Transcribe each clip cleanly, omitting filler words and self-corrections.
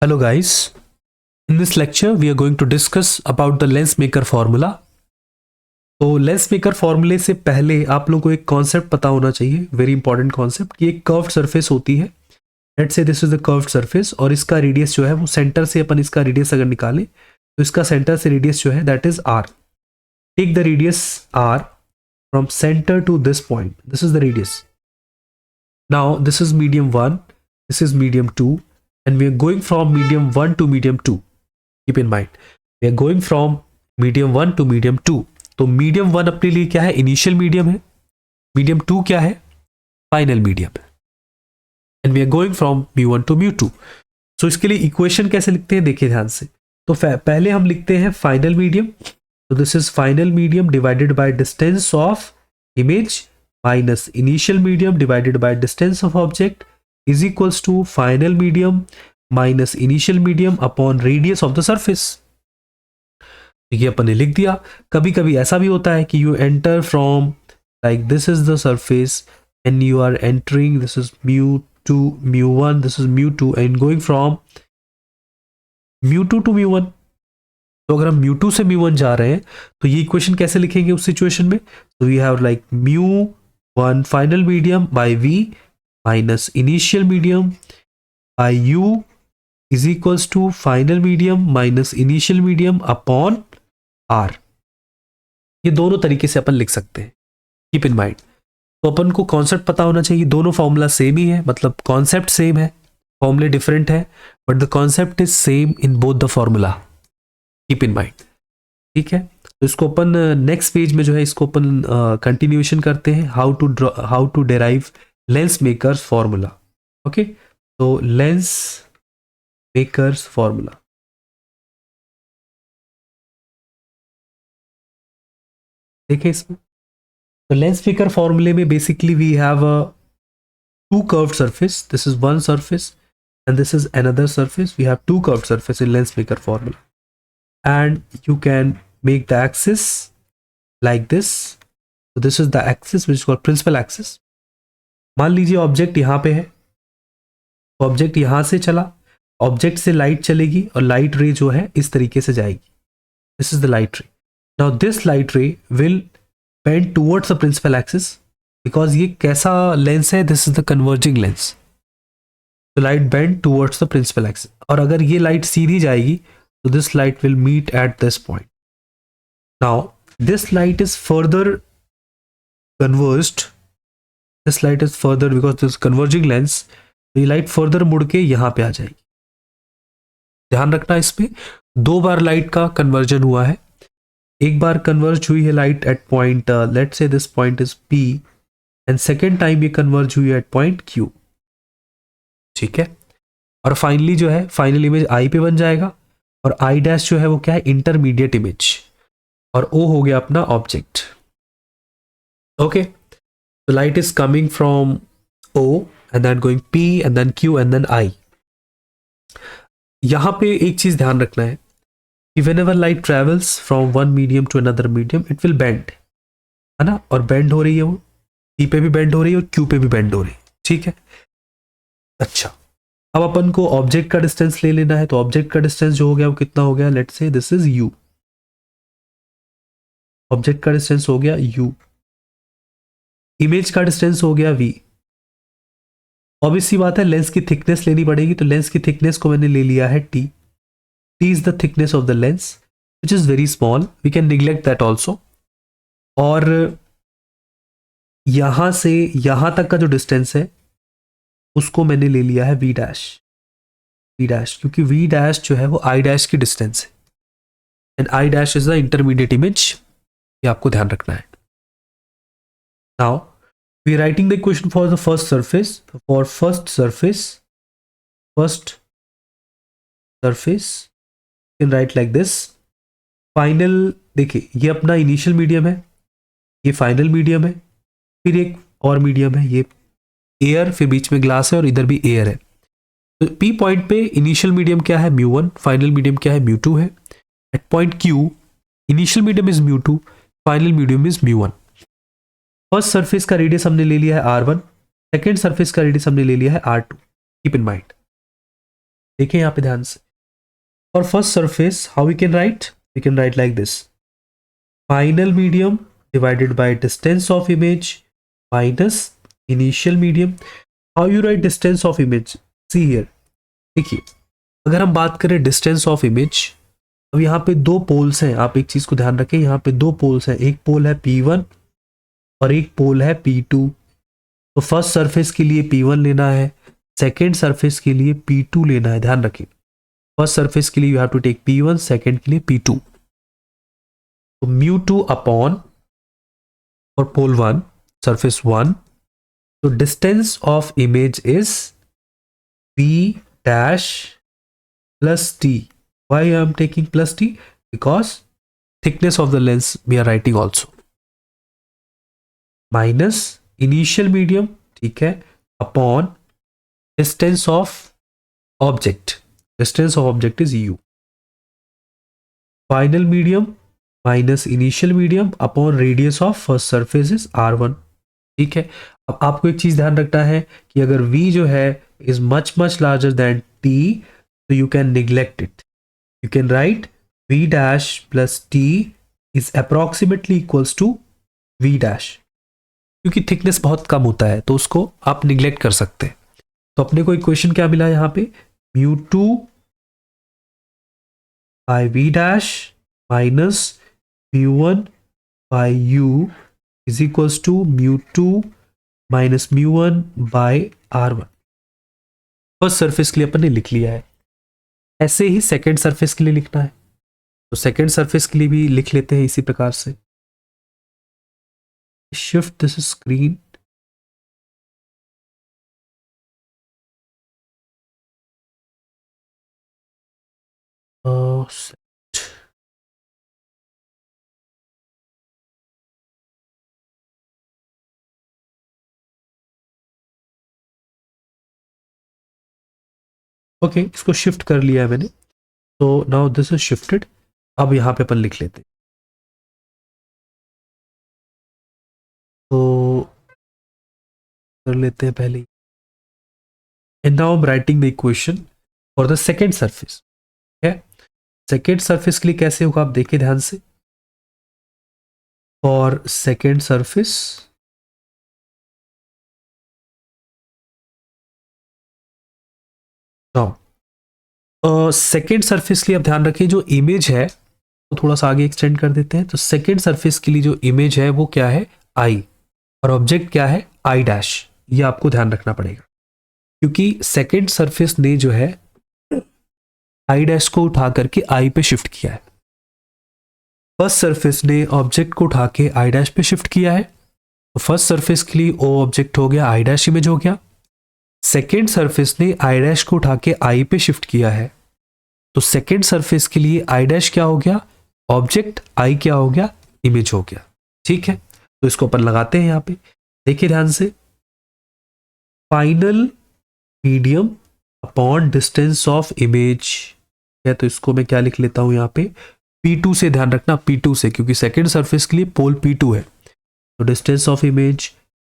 Hello guys, in this lecture we are going to discuss about the lens maker formula. तो lens maker फॉर्मूले से पहले आप लोगों को एक कॉन्सेप्ट पता होना चाहिए, वेरी इंपॉर्टेंट कॉन्सेप्ट, कि एक कर्व्ड सरफेस होती है. Let's say this is the curved surface और इसका रेडियस जो है वो सेंटर से अपन इसका रेडियस अगर निकालें तो इसका सेंटर से रेडियस जो है that is R. Take the radius R from center to this point, this is the radius. Now this is medium 1, this is medium 2, and we are going from medium 1 to medium 2. Keep in mind, we are going from medium 1 to medium 2. तो medium 1 अपने लिए क्या है? Initial medium है. medium 2 क्या है? Final medium है. And we are going from mu1 to mu2. So इसके लिए इक्वेशन कैसे लिखते हैं देखिए ध्यान से. तो पहले हम लिखते हैं फाइनल मीडियम. तो this is final medium divided by distance of image minus initial medium divided by distance of object is equals to final medium minus initial medium upon radius of the surface. ये अपन ने लिख दिया. कभी कभी ऐसा भी होता है कि you enter from like this is the surface and you are entering, this is mu2 mu1, this is mu2 and going from mu2 to mu1. तो अगर हम mu2 से mu1 जा रहे हैं तो ये इक्वेशन कैसे लिखेंगे उस सिचुएशन में? तो we have like mu1 final medium by v minus initial medium by u is equals to final medium minus initial medium upon r. ये दोनों तरीके से अपन लिख सकते हैं. Keep in mind. तो अपन को कॉन्सेप्ट पता होना चाहिए. दोनों फॉर्मूला सेम ही है, मतलब कॉन्सेप्ट सेम है, फॉर्मूले डिफरेंट है, but the concept is same in both the formula. Keep in mind. ठीक है. तो इसको अपन नेक्स्ट पेज में जो है इसको अपन कंटिन्यूएशन करते हैं. How to derive lens makers formula. Okay, तो लेंस मेकर्स फॉर्मूला देखिए इसमें. तो लेंस मेकर फॉर्मूले में basically we have a two curved surface. This is one surface and this is another surface. We have two curved surface in lens maker formula, and you can make the axis like this. So this is the axis which is called principal axis. मान लीजिए object यहां पे है, object यहां से चला, object से light चलेगी और लाइट रे जो है इस तरीके से जाएगी. This is the light ray. Now this light ray will bend towards the principal axis because ये कैसा लेंस है? This is the converging lens. तो light bend towards the principal axis. और अगर ये लाइट सीधी जाएगी तो this light will meet at this point. Now this light is further converged. This light is further because this converging lens. तो ये light further मुड़ के यहां पे आ जाएगी. ध्यान रखना इसमें दो बार लाइट का कन्वर्जन हुआ है. एक बार कन्वर्ज हुई है light at point let's say this point is P and second time ये कन्वर्ज हुई है एट पॉइंट Q. ठीक है. और फाइनली जो है फाइनल इमेज I पे बन जाएगा और I डैश जो है वो क्या है? Intermediate image. और O हो गया अपना object. Okay. The light is coming from O and then going P and then Q and then I. यहां पे एक चीज ध्यान रखना है कि whenever light travels from one medium to another medium, it will bend, है ना? और bend हो रही है वो P पे भी bend हो रही है और Q पे भी bend हो रही है. ठीक है. अच्छा, अब अपन को ऑब्जेक्ट का डिस्टेंस ले लेना है. तो ऑब्जेक्ट का डिस्टेंस जो हो गया वो कितना हो गया? Let's say this is U. Object का डिस्टेंस हो गया U. इमेज का डिस्टेंस हो गया V. ऑब्वियस सी बात है लेंस की थिकनेस लेनी पड़ेगी. तो लेंस की थिकनेस को मैंने ले लिया है T. T is the thickness of the lens which is very small. We can neglect that also. और यहां से यहां तक का जो डिस्टेंस है उसको मैंने ले लिया है V डैश. V डैश क्योंकि V डैश जो है वो I डैश की डिस्टेंस है and I dash is the intermediate image. ये आपको ध्यान रखना है. Now we are writing the equation for the first surface. For first surface you can write like this. Final देखिए ये अपना इनिशियल मीडियम है, ये फाइनल मीडियम है, फिर एक और मीडियम है ये एयर, फिर बीच में ग्लास है और इधर भी एयर है. तो P पॉइंट पे इनिशियल मीडियम क्या है? mu1. फाइनल मीडियम क्या है? mu2 है. At point Q initial medium is mu2, final medium is mu1. First surface का रेडियस हमने ले लिया है R1, सेकेंड सरफेस का रेडियस हमने ले लिया है R2. Keep in mind. देखिए यहाँ पे ध्यान से, और first surface how we can write like this, final medium divided by distance of image minus initial medium. How you write distance of image, see here, देखिए अगर हम बात करें डिस्टेंस ऑफ इमेज, अब यहाँ पे दो पोल्स हैं, आप एक चीज को ध्यान रखें, यहाँ पे दो पोल्स हैं, एक पोल है P1 और एक पोल है P2। तो फर्स्ट सरफेस के लिए P1 लेना है, सेकेंड सरफेस के लिए P2 लेना है, ध्यान रखिए। फर्स्ट सरफेस के लिए you have to take P1, second के लिए P2। तो μ2 अपॉन और पोल 1 सरफेस 1, तो distance of image is P dash plus T. Why I am taking plus T? Because thickness of the lens we are writing also. Minus initial medium, ठीक है, upon distance of object. Distance of object is U. Final medium minus initial medium upon radius of first surface is R1. ठीक है, अब आपको एक चीज ध्यान रखना है कि अगर V जो है is much larger than T, so you can neglect it. You can write V dash plus T is approximately equals to V dash. क्योंकि थिकनेस बहुत कम होता है तो उसको आप निग्लेक्ट कर सकते हैं। तो अपने को इक्वेशन क्या मिला यहाँ पे, μ2 by V dash minus μ1 by U is equals to μ2 minus μ1 by R1। First surface के लिए अपन ने लिख लिया है, ऐसे ही सेकेंड सरफेस के लिए लिखना है, तो सेकेंड सरफेस के लिए भी लिख लेते हैं इसी प्रकार से। शिफ्ट दिस स्क्रीन, ओके इसको शिफ्ट कर लिया है मैंने, तो नाउ दिस इज शिफ्टेड। अब यहाँ पे अपन लिख लेते हैं, तो कर लेते हैं पहले, and now I am writing the equation for the second surface. है सेकेंड सरफेस के लिए कैसे होगा, आप देखिए ध्यान से, for second surface now second surface के लिए आप ध्यान रखिए, जो इमेज है तो थोड़ा सा आगे एक्सटेंड कर देते हैं। तो सेकेंड सरफेस के लिए जो इमेज है वो क्या है, आई, और ऑब्जेक्ट क्या है, आई डैश। ये आपको ध्यान रखना पड़ेगा क्योंकि सेकेंड सरफेस ने जो है आई डैश को उठा करके आई पे शिफ्ट किया है, फर्स्ट सरफेस ने ऑब्जेक्ट को उठा के आई डैश पे शिफ्ट किया है। तो फर्स्ट सरफेस के लिए ओ ऑब्जेक्ट हो गया, आई डैश इमेज हो गया। सेकेंड सरफेस ने आई डैश को उठा के आई पे शिफ्ट किया है, तो सेकेंड सरफेस के लिए आई डैश क्या हो गया, ऑब्जेक्ट, आई क्या हो गया, इमेज हो गया। ठीक है, तो इसको अपन लगाते हैं यहाँ पे, देखिए ध्यान से, final medium upon distance of image है, तो इसको मैं क्या लिख लेता हूं यहाँ पे, P2 से, ध्यान रखना P2 से, क्योंकि सेकेंड सरफेस के लिए पोल P2 है। तो distance of image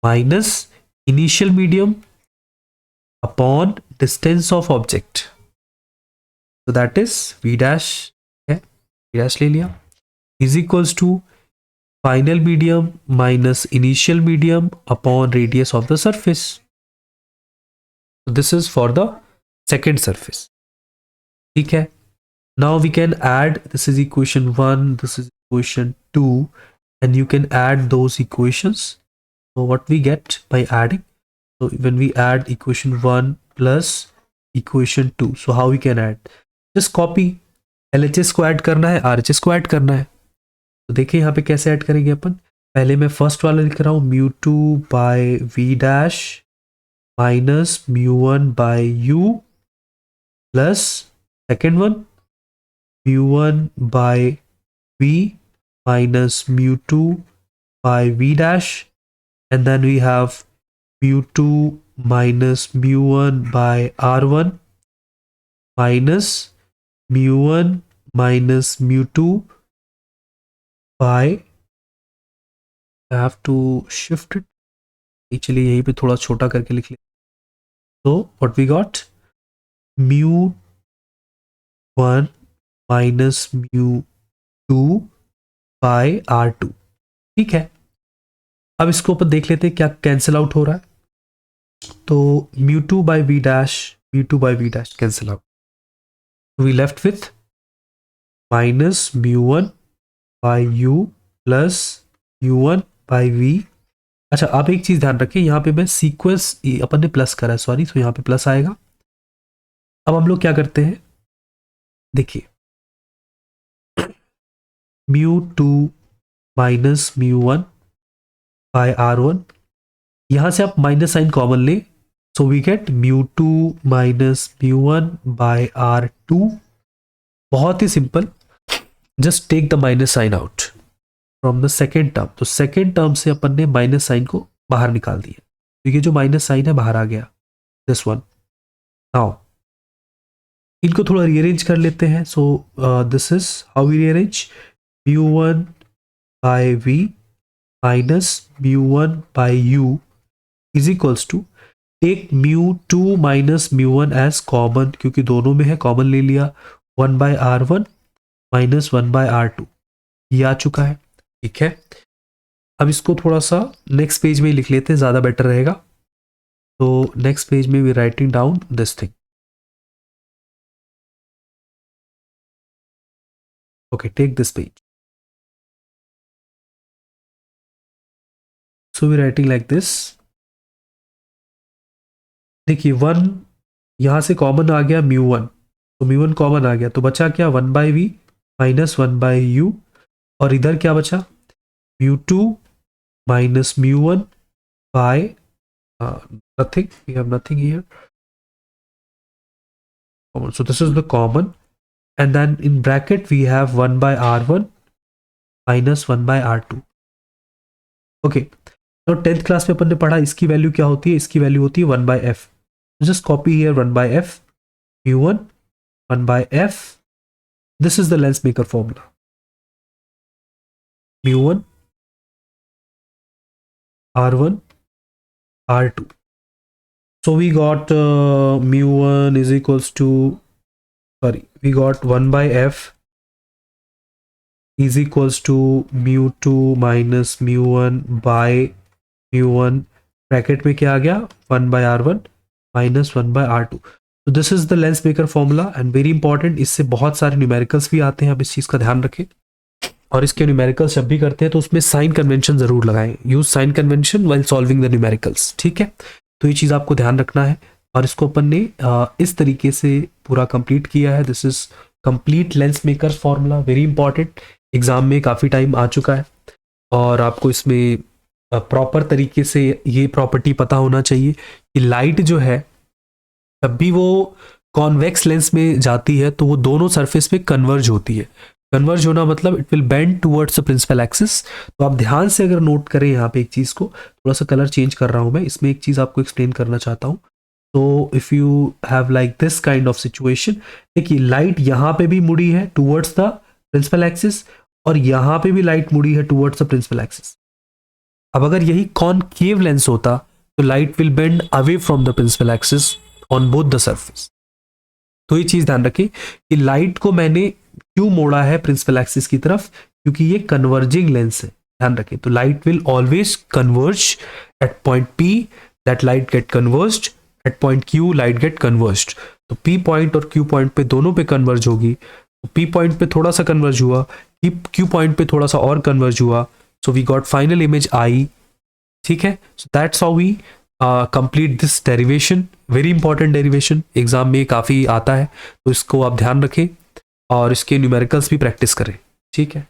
minus initial medium upon distance of object, तो दैट इज V डैश है, V डैश ले लिया, is equals to final medium minus initial medium upon radius of the surface. This is for the second surface. ठीक है, now we can add, this is equation 1, this is equation 2, and you can add those equations. So what we get by adding, so when we add equation 1 plus equation 2, so how we can add, just copy, LHS को add करना है, RHS को add करना है। तो देखिए यहाँ पे कैसे ऐड करेंगे अपन, पहले मैं फर्स्ट वाला लिख रहा हूँ, μ2 by V dash minus μ1 by U plus second one μ1 by V minus μ2 by V dash, and then we have μ2 minus μ1 by R1 minus μ1 minus μ2 by, I have to shift it, चलिए यहीं पे थोड़ा छोटा करके लिख ले, तो what we got, μ2 1 minus mu 2 by R2। ठीक है, अब इसको ऊपर देख लेते हैं क्या कैंसिल आउट हो रहा है। तो mu 2 by V dash cancel out, we left with minus mu 1 by U plus mu 1 by V. अच्छा, आप एक चीज ध्यान रखिए, यहाँ पे मैं सीक्वेंस अपन ने प्लस करा है, सॉरी, तो यहाँ पे प्लस आएगा। अब हम लोग क्या करते हैं, देखिए mu 2 minus mu 1 bye R1, यहां से आप माइनस साइन कॉमन ले, so we get mu 2 minus mu 1 by R2। बहुत ही simple, just take the minus sign out from the second term. तो सेकेंड टर्म से अपन ने माइनस साइन को बाहर निकाल दिया, तो ये जो माइनस साइन है बाहर आ गया, दिस वन। नाउ इनको थोड़ा रीअरेंज कर लेते हैं। So this is how we rearrange, mu 1 by V minus mu 1 by U is equals to, take mu 2 minus mu 1 as common, क्योंकि दोनों में है, कॉमन ले लिया, 1 bye R1 minus 1 by R2, ये आ चुका है। ठीक है, अब इसको थोड़ा सा नेक्स्ट पेज में लिख लेते हैं, ज़्यादा बेटर रहेगा। तो नेक्स्ट पेज में we writing down this thing. Okay, take this page, so we writing like this. देखिए 1 यहाँ से कॉमन आ गया म्यू 1, तो म्यू 1 कॉमन आ गया, तो बचा क्या, 1 by V minus 1 by U, और इधर क्या बचा, mu 2 minus mu 1 by nothing, we have nothing here, common. So this is the common, and then in bracket we have 1 by R1 minus 1 by R2. Okay, now 10th class में अपन ने पढ़ा इसकी value क्या होती है, इसकी value होती है 1 by f। Just copy here 1 by f, mu1 1 by f, this is the lens maker formula, mu1 R1 R2. So we got mu1 is equals to, sorry, we got 1 by f is equals to mu2 minus mu1 by mu1, bracket में क्या आ गया, 1 by R1 minus 1 by R2। तो this is the lens maker formula and very important, इससे बहुत सारे numericals भी आते हैं, आप इस चीज़ का ध्यान रखें। और इसके न्यूमेरिकल्स जब भी करते हैं तो उसमें साइन कन्वेंशन जरूर लगाएं, use sign convention while solving the numericals. ठीक है, तो ये चीज़ आपको ध्यान रखना है, और इसको अपन ने इस तरीके से पूरा कंप्लीट किया है। This is complete lens maker formula, very important, exam में काफ़ी टाइम आ चुका है, और आपको इसमें प्रॉपर तरीके से ये प्रॉपर्टी पता होना चाहिए कि लाइट जो है जब भी वो कॉन्वेक्स लेंस में जाती है तो वो दोनों सरफेस पे कन्वर्ज होती है। कन्वर्ज होना मतलब it will bend towards the principal axis. तो आप ध्यान से अगर नोट करें यहाँ पे एक चीज़ को, थोड़ा सा कलर चेंज कर रहा हूँ मैं, इसमें एक चीज़ आपको एक्सप्लेन करना चाहता हूँ। तो if you have like this kind of situation, देखिए लाइट यहाँ पे भी मुड़ी है टुवर्ड्स द प्रिंसिपल एक्सिस, और यहाँ पे भी लाइट मुड़ी है टुवर्ड्स द प्रिंसिपल एक्सिस। अब अगर यही कॉनकेव लेंस होता तो light will bend away from the principal axis on both the surface. तो ये चीज ध्यान रखें कि लाइट को मैंने क्यों मोड़ा है प्रिंसिपल एक्सिस की तरफ, क्योंकि ये कन्वर्जिंग लेंस है, ध्यान रखें। तो light will always converge at point P, that light get converged at point Q, light get converged. तो P पॉइंट और Q पॉइंट पे दोनों पे कन्वर्ज होगी। तो P पॉइंट पे थोड़ा सा कन्वर्ज हुआ, Q पॉइंट पे थोड़ा सा और कन्वर्ज हुआ, so we got final image I। ठीक है, so that's how we complete this derivation, very important derivation, exam में काफ़ी आता है, तो इसको आप ध्यान रखें और इसके न्यूमेरिकल्स भी प्रैक्टिस करें। ठीक है।